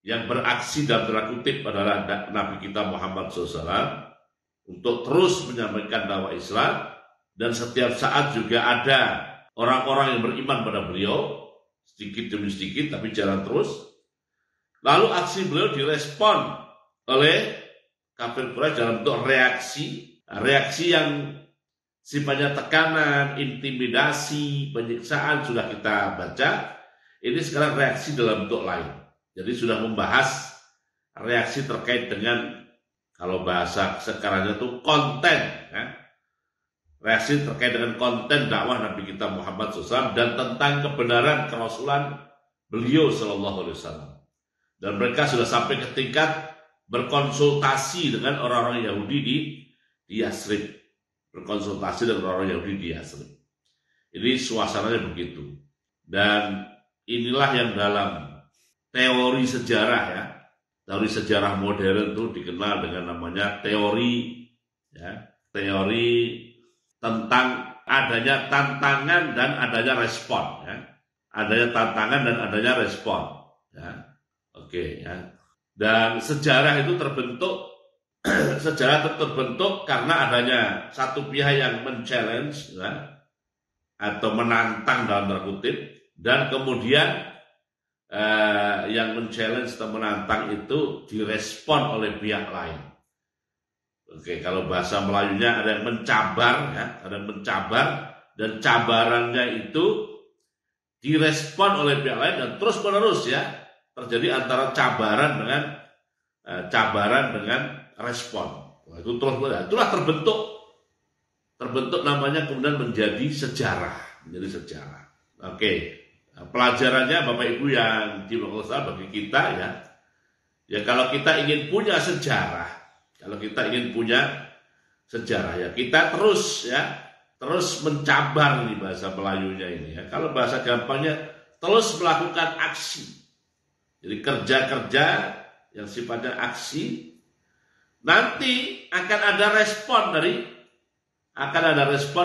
yang beraksi dalam tanda kutip adalah Nabi kita Muhammad SAW untuk terus menyampaikan dakwah Islam, dan setiap saat juga ada orang-orang yang beriman pada beliau, sedikit demi sedikit tapi jalan terus. Lalu aksi beliau direspon oleh kafir Quraisy dalam bentuk reaksi yang sifatnya tekanan, intimidasi, penyiksaan sudah kita baca. Ini sekarang reaksi dalam bentuk lain. Jadi sudah membahas reaksi terkait dengan, kalau bahasa sekarang itu konten, ya. Reaksi terkait dengan konten dakwah Nabi kita Muhammad SAW dan tentang kebenaran kerasulan beliau SAW. Dan mereka sudah sampai ke tingkat berkonsultasi dengan orang-orang Yahudi di Yathrib. Berkonsultasi dengan orang Yahudi di Yathrib. Ini suasananya begitu. Dan inilah yang dalam teori sejarah, ya. Teori sejarah modern itu dikenal dengan namanya teori tentang adanya tantangan dan adanya respon, ya. Adanya tantangan dan adanya respon, ya. Oke, ya. Dan sejarah itu terbentuk karena adanya satu pihak yang men-challenge, ya, atau menantang dalam tanda kutip, dan kemudian yang men-challenge atau menantang itu direspon oleh pihak lain. Oke, kalau bahasa Melayunya ada yang mencabar, ya, ada yang mencabar, dan cabarannya itu direspon oleh pihak lain dan terus menerus, ya, terjadi antara cabaran dengan respon. Nah, itu terus, itulah terbentuk namanya kemudian menjadi sejarah. Oke, nah, pelajarannya Bapak Ibu yang dimaksud bagi kita, ya kalau kita ingin punya sejarah, ya kita terus mencabar nih bahasa Melayunya ini, ya. Kalau bahasa gampangnya terus melakukan aksi. Jadi kerja-kerja yang sifatnya aksi, nanti akan ada respon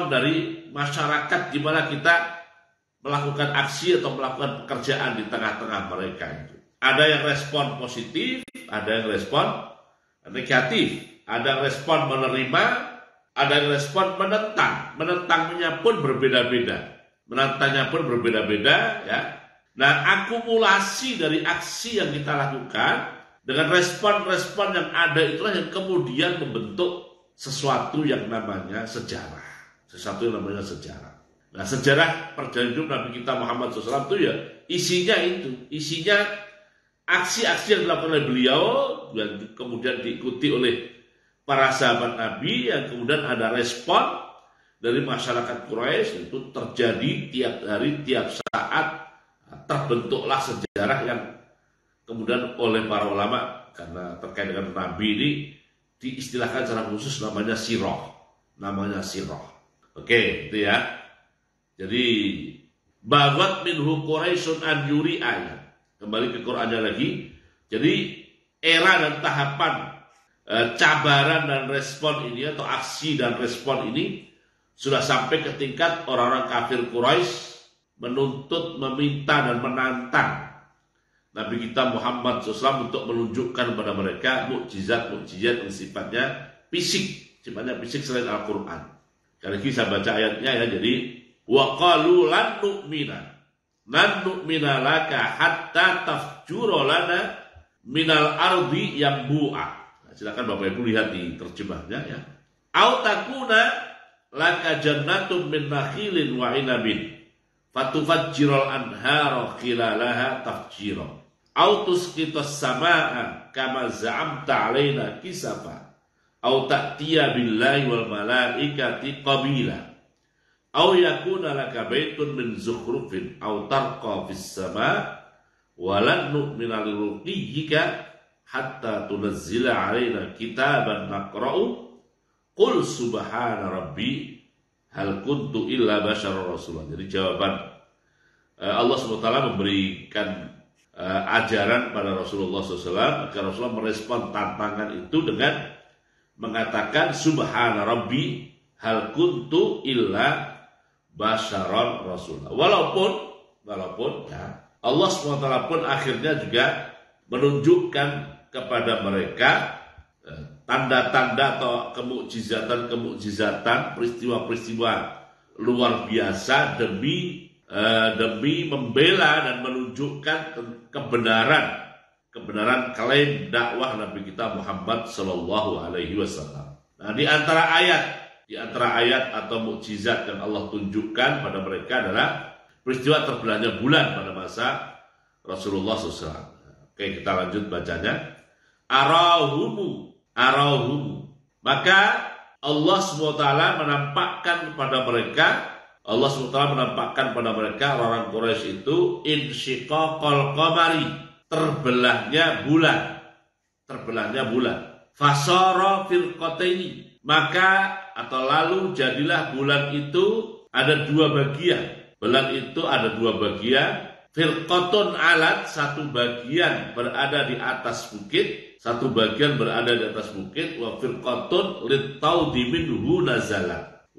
dari masyarakat di mana kita melakukan aksi atau melakukan pekerjaan di tengah-tengah mereka itu. Ada yang respon positif, ada yang respon negatif, ada yang respon menerima, ada yang respon menentang. Menentangnya pun berbeda-beda. Ya. Nah, akumulasi dari aksi yang kita lakukan dengan respon-respon yang ada itulah yang kemudian membentuk sesuatu yang namanya sejarah. Nah, sejarah perjalanan hidup Nabi kita Muhammad SAW itu ya isinya aksi-aksi yang dilakukan oleh beliau dan kemudian diikuti oleh para sahabat Nabi, yang kemudian ada respon dari masyarakat Quraisy. Itu terjadi tiap hari, tiap saat. Terbentuklah sejarah yang kemudian oleh para ulama, karena terkait dengan Nabi ini diistilahkan secara khusus namanya sirah. Oke, itu ya. Jadi bagat minhu Quraisyun an yuri'aya. Kembali ke Qur'annya lagi. Jadi era dan tahapan cabaran dan respon ini atau aksi dan respon ini sudah sampai ke tingkat orang-orang kafir Quraisy menuntut, meminta dan menantang Nabi kita Muhammad SAW untuk menunjukkan kepada mereka mukjizat yang sifatnya fisik selain Al-Quran. Sekali lagi saya baca ayatnya, ya. Jadi wa qalu lan nu'mina laka hatta tafjura lana minal ardi yanbu'a. Nah, silakan Bapak Ibu lihat di terjemahnya, ya. Au takuna laka jannatun min nakhilin wa inabin fatufajjiral anhara khilalaha tafjira au tusqitas samaa kama za'amta alaina kisafa au ta'tiya billahi wal malaikati qabila au yakuna laka baitun min zukhrufin au tarqa fis samaa walan nu'mina liruqiyika hatta tunazzila alaina kitaban naqra'u qul subhana rabbi hal kuntu illa basyarur rasulullah. Jadi jawaban Allah SWT memberikan ajaran pada Rasulullah SAW agar Rasulullah merespon tantangan itu dengan mengatakan subhana rabbi hal kuntu illa basyaron rasulullah. Walaupun ya, Allah SWT pun akhirnya juga menunjukkan kepada mereka tanda-tanda atau kemukjizatan, peristiwa-peristiwa luar biasa demi membela dan menunjukkan kebenaran klaim dakwah Nabi kita Muhammad Sallallahu Alaihi Wasallam. Nah, di antara ayat atau mukjizat yang Allah tunjukkan pada mereka adalah peristiwa terbelahnya bulan pada masa Rasulullah SAW. Oke, kita lanjut bacanya. Arahumu. Maka Allah SWT menampakkan kepada mereka orang Quraisy itu insyiqaqal qamari, terbelahnya bulan. Fasara firqataini, maka atau lalu jadilah bulan itu ada dua bagian. Bulan itu ada dua bagian. Firqatun alat, satu bagian berada di atas bukit, satu bagian berada di atas bukit. Wa firqatun littaudi minhu nazalat.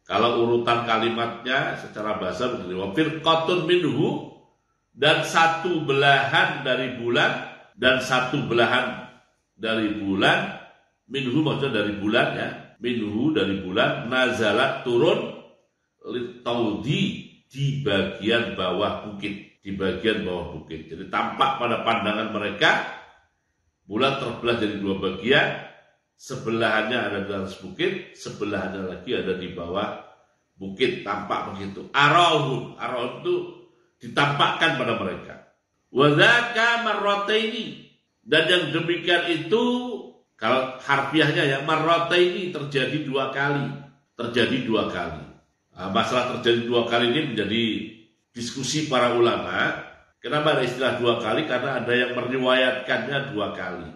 Kalau urutan kalimatnya secara bahasa begini. Wa firqatun minhu, dan satu belahan dari bulan, minhu maksudnya dari bulan ya. Minhu dari bulan, nazalat turun, litaudi di bagian bawah bukit, Jadi tampak pada pandangan mereka bulan terbelah jadi dua bagian, sebelahannya ada di atas bukit, sebelahannya lagi ada di bawah bukit, tampak begitu. Arahum itu ditampakkan pada mereka. Wa dzaka marrataini, dan yang demikian itu kalau harfiahnya ya marrataini terjadi dua kali. Masalah terjadi dua kali ini menjadi diskusi para ulama. Kenapa ada istilah dua kali? Karena ada yang meriwayatkannya dua kali.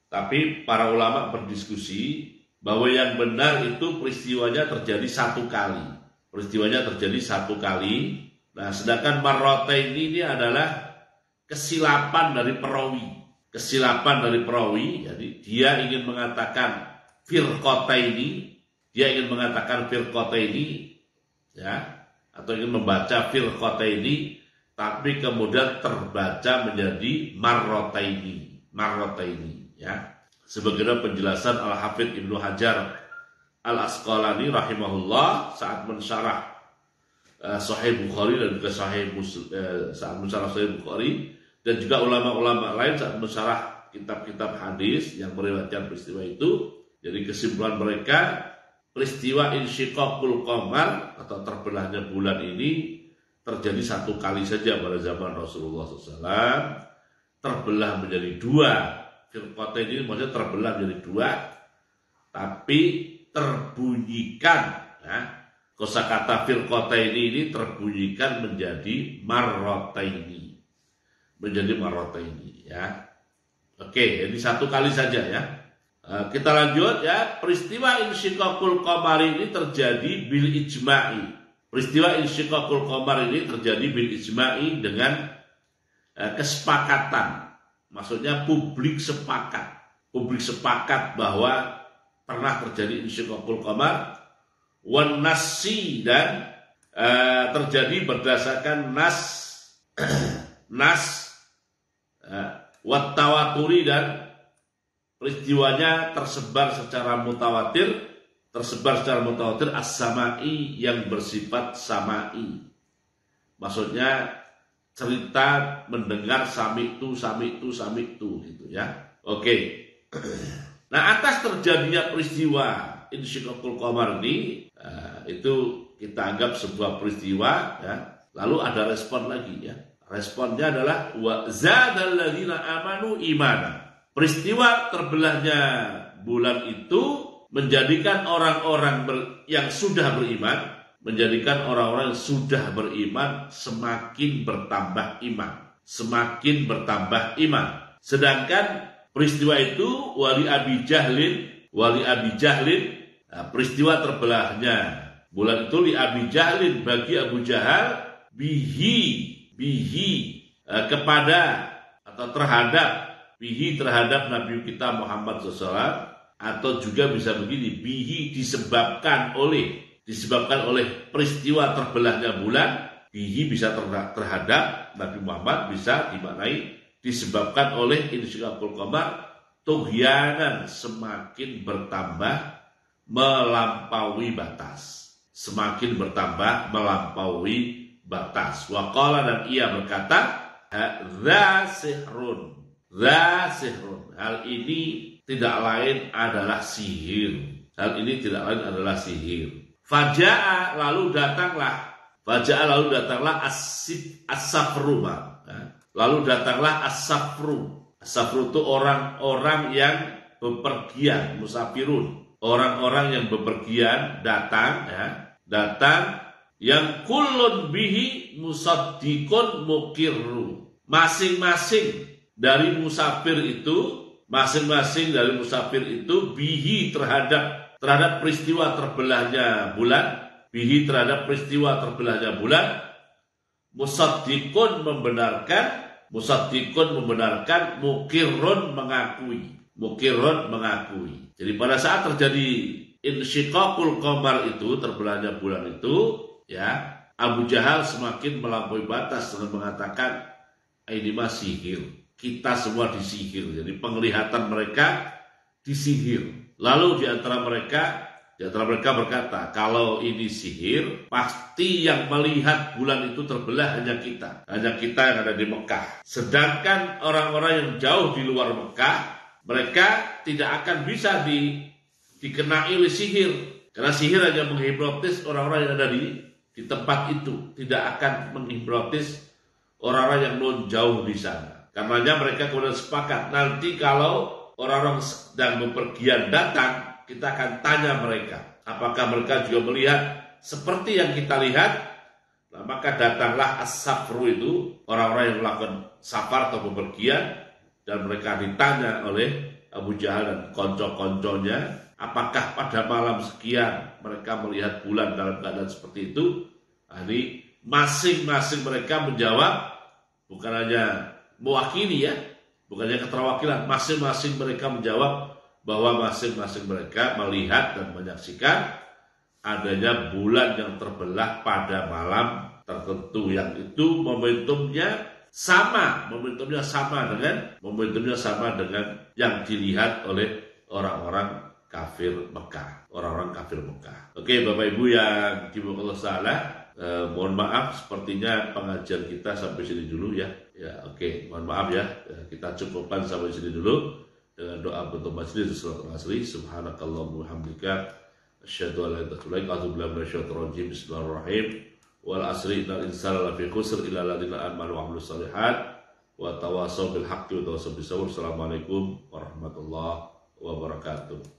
Tapi para ulama berdiskusi bahwa yang benar itu peristiwanya terjadi satu kali. Nah, sedangkan marrataini ini adalah kesilapan dari perawi. Jadi dia ingin mengatakan firqataini, ya, atau ingin membaca firqataini, tapi kemudian terbaca menjadi marrataini, ya. Sebagaimana penjelasan Al-Hafidz Ibnu Hajar Al-Asqalani rahimahullah saat mensyarah Sahih Bukhari dan juga saat mensyarah Sahih Bukhari, dan juga ulama-ulama lain saat mensyarah kitab-kitab hadis yang meriwayatkan peristiwa itu. Jadi kesimpulan mereka, peristiwa insyiqaqul qamar atau terbelahnya bulan ini terjadi satu kali saja pada zaman Rasulullah SAW. Terbelah menjadi dua. Firqatain ini maksudnya terbelah menjadi dua, tapi terbunyikan, ya, kosakata firqatain ini terbunyikan menjadi marrataini, ya. Oke, ini satu kali saja ya. Kita lanjut ya. Peristiwa insyiqaqul qamar ini terjadi bil ijma'i. Dengan kesepakatan. Maksudnya publik sepakat bahwa pernah terjadi insyiqaqul qamar, wan nasi, dan terjadi berdasarkan nas wat tawaturi, dan peristiwanya tersebar secara mutawatir as-sama'i, yang bersifat sama'i. Maksudnya cerita mendengar sami'tu gitu ya. Oke. Nah, atas terjadinya peristiwa insyiqaqul qamar ini, itu kita anggap sebuah peristiwa ya. Lalu ada respon lagi ya. Responnya adalah wa zadal ladzina amanu imana. Peristiwa terbelahnya bulan itu menjadikan orang-orang yang sudah beriman semakin bertambah iman. Sedangkan peristiwa itu wali Abi Jahlin, peristiwa terbelahnya bulan itu li Abi Jahlin, bagi Abu Jahal, bihi kepada atau terhadap Nabi kita Muhammad SAW, atau juga bisa begini, bihi disebabkan oleh peristiwa terbelahnya bulan, Bihi bisa terhadap Nabi Muhammad, bisa dimaknai disebabkan oleh insyikakul qamar tughyanan, semakin bertambah melampaui batas. Semakin bertambah melampaui batas. Wa qala, dan ia berkata, dza sihrun. Dza sihrun. Hal ini tidak lain adalah sihir. Hal ini tidak lain adalah sihir. Faja'a, lalu datanglah. Faja'a, lalu datanglah as-safru. Lalu datanglah as-safru. As-safru itu orang-orang yang bepergian, musafirun. Orang-orang yang bepergian datang, datang yang kullun bihi musaddiqun mukirru. Masing-masing dari musafir itu, bihi terhadap peristiwa terbelahnya bulan, musaddiqun membenarkan, mukirrun mengakui. Jadi pada saat terjadi insyiqaqul qamar itu, terbelahnya bulan itu, ya, Abu Jahal semakin melampaui batas dengan mengatakan, ini mah sihir, kita semua disihir. Jadi penglihatan mereka disihir. Lalu di antara mereka berkata, kalau ini sihir, pasti yang melihat bulan itu terbelah hanya kita yang ada di Mekah. Sedangkan orang-orang yang jauh di luar Mekah, mereka tidak akan bisa dikenai oleh sihir, karena sihir hanya menghipnotis orang-orang yang ada di tempat itu, tidak akan menghipnotis orang-orang yang non jauh di sana. Karenanya mereka kemudian sepakat, nanti kalau orang-orang sedang bepergian datang, kita akan tanya mereka, apakah mereka juga melihat seperti yang kita lihat. Nah, maka datanglah as-safru itu, orang-orang yang melakukan safar atau bepergian, dan mereka ditanya oleh Abu Jahal dan konco-konconya, apakah pada malam sekian mereka melihat bulan dalam keadaan seperti itu. Nah, ini masing-masing mereka menjawab, bukan hanya mewakili, ya, bukannya keterwakilan, masing-masing mereka menjawab bahwa masing-masing mereka melihat dan menyaksikan adanya bulan yang terbelah pada malam tertentu, yang itu momentumnya sama dengan yang dilihat oleh orang-orang kafir Mekah. Oke, Bapak Ibu yang dimuliakan Allah Ta'ala, mohon maaf, sepertinya pengajian kita sampai sini dulu, ya. Oke, mohon maaf, ya. Kita cukupkan sampai sini dulu dengan doa penutup majelis salatul asri. Subhanakallahumma wa bihamdika asyhadu an la ilaha illa anta astaghfiruka wa atubu ilaik. Bismillahirrahmanirrahim. Wal asri innal insana lafi khusr illa alladziina aamanu wa 'amilus shalihat wa tawassaw bil haqqi wa tawassaw bis sabr. Assalamualaikum warahmatullahi wabarakatuh.